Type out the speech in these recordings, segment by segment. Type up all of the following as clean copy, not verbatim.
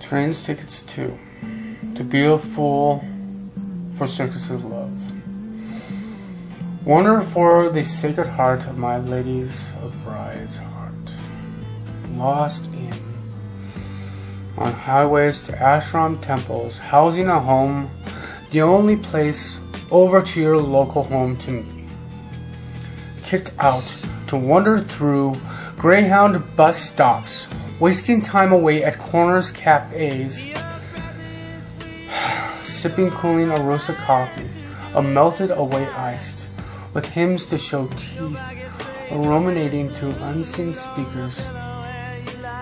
Trains tickets to be a fool for Circused Love. Wander for the sacred heart of my lady's of bride's heart. Lost in on highways to ashram temples, housing a home, the only place over to your local home to me. Kicked out to wander through Greyhound bus stops, wasting time away at corners, cafes, sipping cooling Arosa coffee, a melted away iced, with hymns to show teeth, ruminating through unseen speakers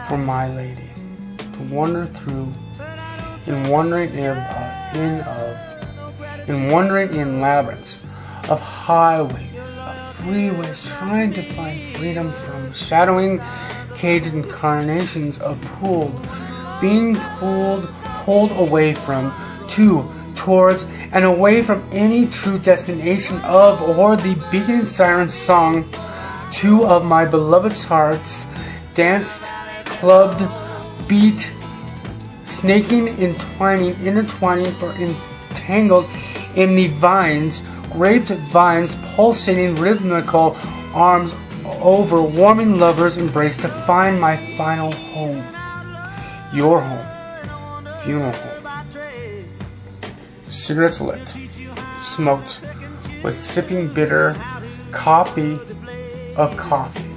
for my lady, to wander through, in wandering in labyrinths of highways, of freeways, trying to find freedom from shadowing caged incarnations of being pulled away from, to, towards, and away from any true destination of, or the beacon siren song, two of my beloved's hearts, danced, clubbed, beat, snaking, intertwining for entangled in the vines, graped vines, pulsating rhythmical arms over warming lovers' embrace to find my final home, your home, funeral home. Cigarettes lit, smoked, with sipping bitter copy of coffee,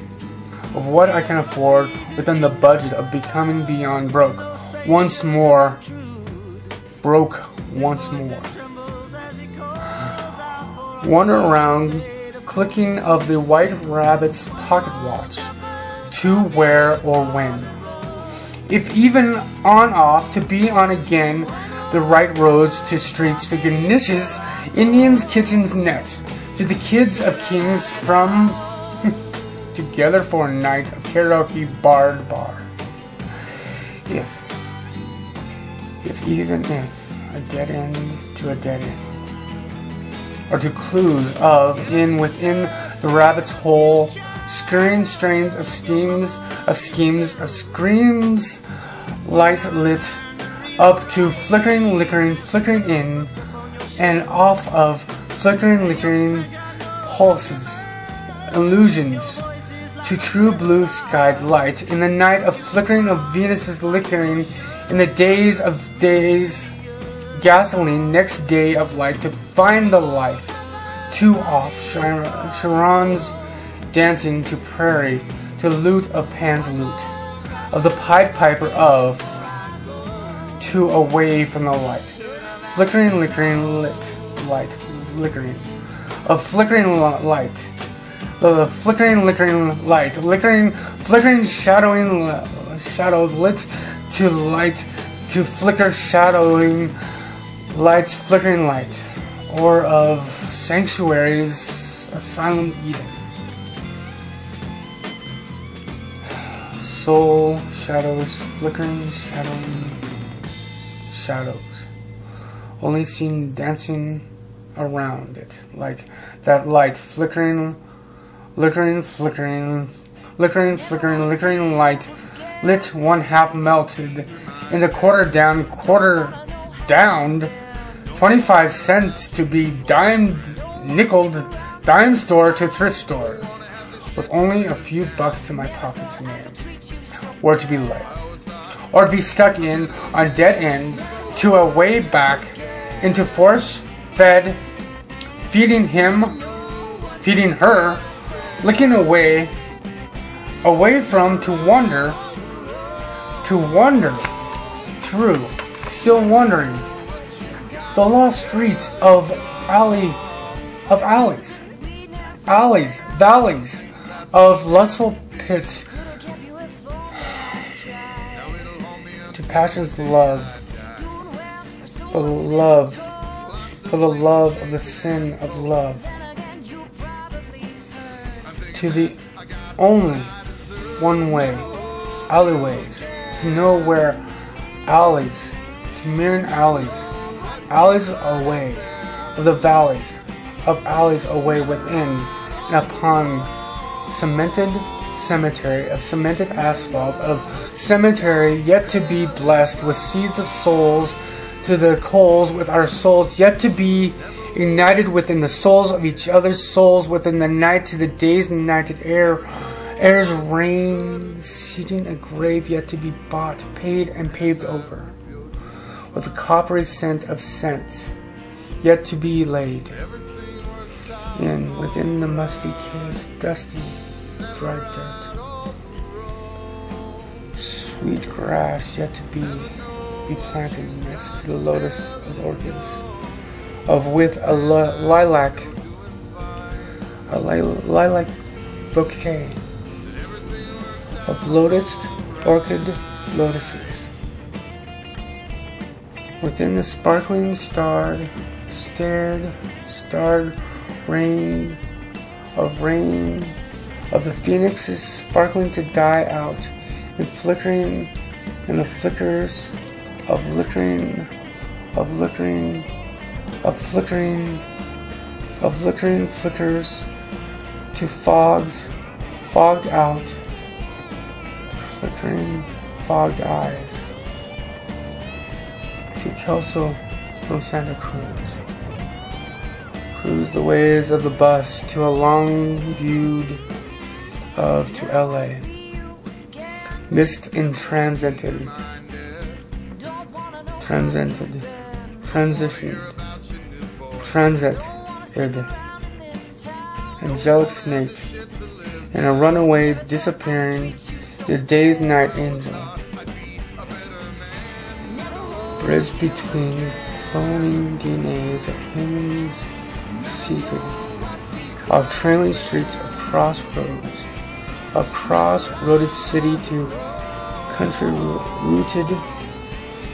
of what I can afford within the budget of becoming beyond broke once more. Wander around, clicking of the white rabbit's pocket watch, to where or when, if even on off, to be on again, the right roads to streets, to Ganesha's Indian's kitchen's net, to the kids of kings from together for a night of karaoke barred bar. If a dead end to a dead end, or to clues of within the rabbit's hole, scurrying strains of schemes, screams, light lit up to flickering, flickering in and off of flickering, lickering pulses, illusions, to true blue skied light in the night of flickering of Venus's lickering, in the days of days, gasoline, next day of light, to find the life, two off Sharon's dancing to prairie, to lute of Pan's lute, of the Pied Piper of, to away from the light, flickering, lickering, lit, light, lickering, of flickering light, the flickering, lickering light, lickering, flickering, shadowing, shadows lit to light, to flicker, shadowing lights, flickering light, or of sanctuaries, asylum Eden. Soul, shadows, flickering, shadowing, shadows, only seen dancing around it, like that light, flickering, lickering, flickering, lickering, flickering, lickering light, lit one half melted, in the quarter downed, 25 cents to be nickeled, dime store to thrift store, with only a few bucks to my pockets now, or to be led, or to be stuck in on dead end, to a way back into force fed, feeding him, feeding her, looking away from, to wander through, still wandering the lost streets of alleys, valleys of lustful pits, to passion's love, for the love of the sin of love, to the only one way, alleyways, to know where alleys, to mirroring alleys away, of the valleys, of alleys away within, and upon cemented cemetery of cemented asphalt, of cemetery yet to be blessed with seeds of souls to the coals, with our souls yet to be ignited within the souls of each other's souls, within the night to the day's united air's rain, seeding a grave yet to be bought, paid, and paved over, with the coppery scent of scents yet to be laid in, within the musty caves, dusty, dried dirt, sweet grass yet to be planted next to the lotus of orchids, of with a lilac bouquet of lotus orchid lotuses, within the sparkling starred rain of the phoenixes sparkling to die out in flickering, in the flickers of lickering flickers to fogged out, to flickering fogged eyes, to Kelso from Santa Cruz, cruise the ways of the bus to a long viewed of to LA, mist in transited, angelic snake, and a runaway disappearing, the day's night angel, bridge between cloning DNAs of humans seated, of trailing streets of crossroads, a cross-roaded city to country-rooted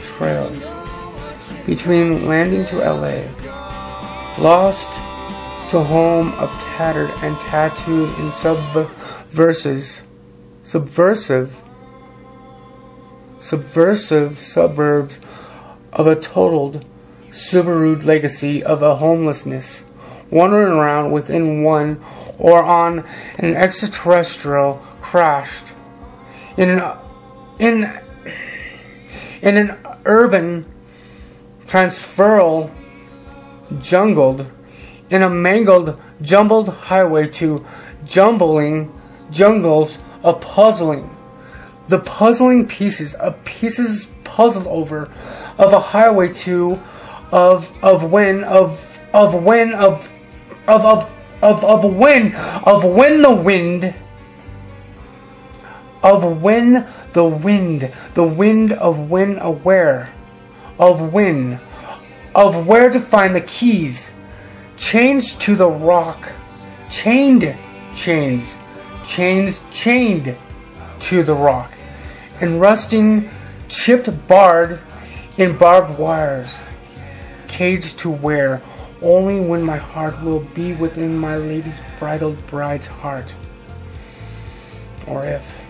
trails, between landing to LA, lost to home of tattered and tattooed in subversive suburbs of a totaled Subaru legacy of a homelessness, wandering around within one or on an extraterrestrial crashed in an urban transferal jungled in a mangled jumbled highway to jungles of puzzling, the puzzling pieces puzzled over of a highway to when where to find the keys, chains to the rock, chained to the rock, and rusting, chipped, barred in barbed wires, caged to wear only when my heart will be within my lady's bridal bride's heart. Or if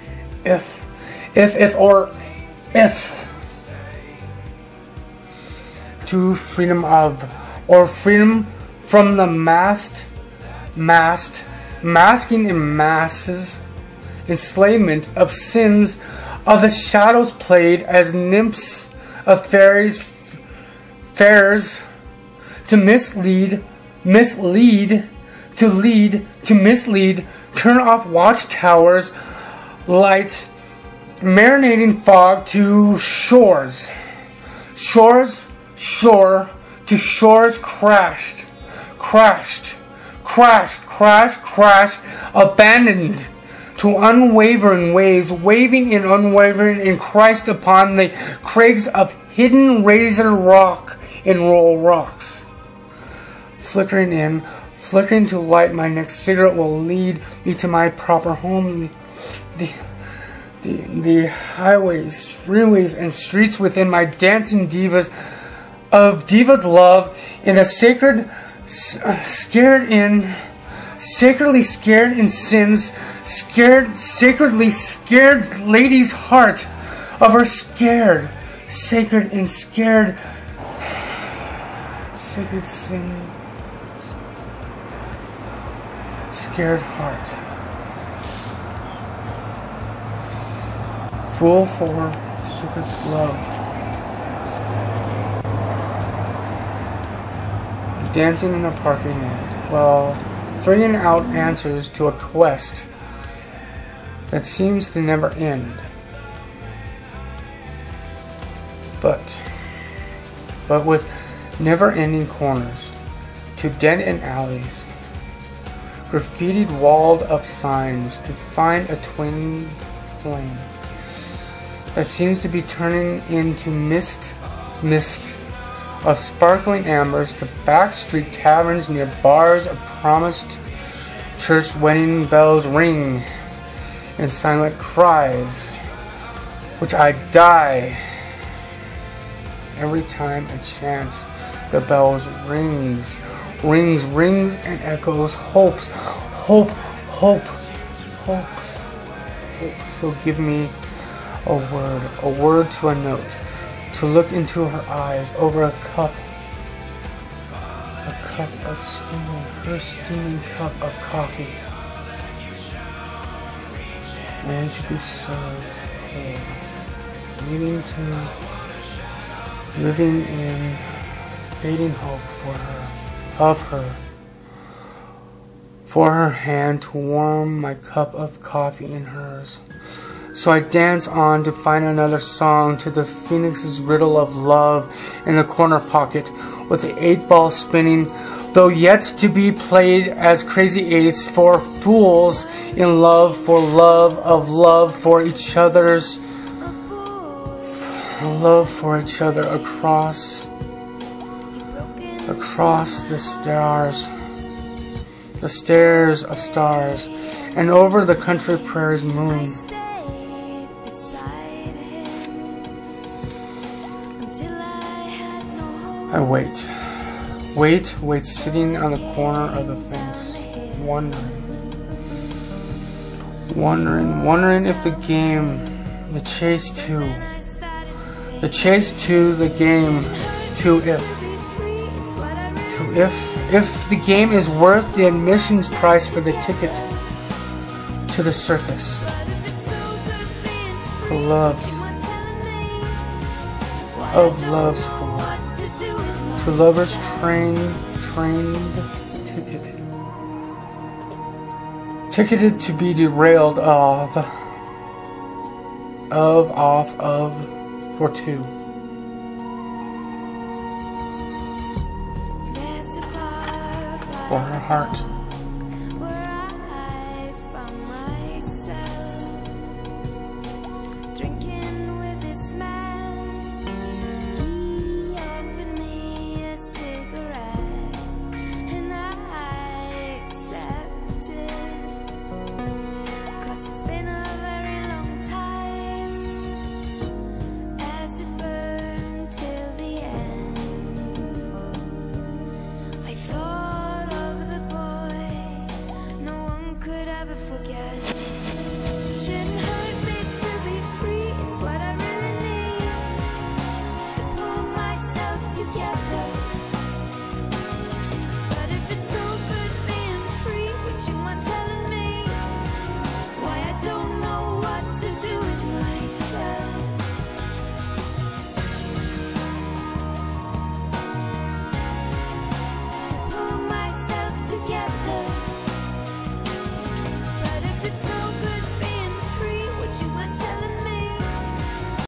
to freedom of, or freedom from the masking in masses, enslavement of sins of the shadows played as nymphs of fairs to mislead, turn off watchtowers, lights, marinating fog to shores to shores crashed, abandoned to unwavering waves, waving in unwavering in Christ upon the crags of hidden razor rock and roll rocks. Flickering to light my next cigarette will lead me to my proper home. The highways, freeways, and streets within my dancing divas of diva's love in a sacredly scared in sins, sacredly scared lady's heart of her scared, sacred and scared, sacred sin, scared heart. Fool for Circused Love. Dancing in a parking lot while figuring out answers to a quest that seems to never end. But with never-ending corners to dead-end alleys, graffitied walled-up signs to find a twin flame that seems to be turning into mist of sparkling ambers to backstreet taverns near bars of promised church wedding bells ring in silent cries, which I die every time a chance the bells rings and echoes hopes. So give me a word to a note, to look into her eyes over a cup of steaming cup of coffee, and to be served cold, living in fading hope for her hand to warm my cup of coffee in hers. So I dance on to find another song to the phoenix's riddle of love in the corner pocket, with the 8-ball spinning, though yet to be played as crazy eights for fools in love for each other's love for each other across the stairs of stars, and over the country prairie's moon. I wait, sitting on the corner of the fence, wondering if the game, the chase to the game, if the game is worth the admissions price for the ticket to the circus, for loves for. To lovers ticketed to be derailed for two. For her heart. Shouldn't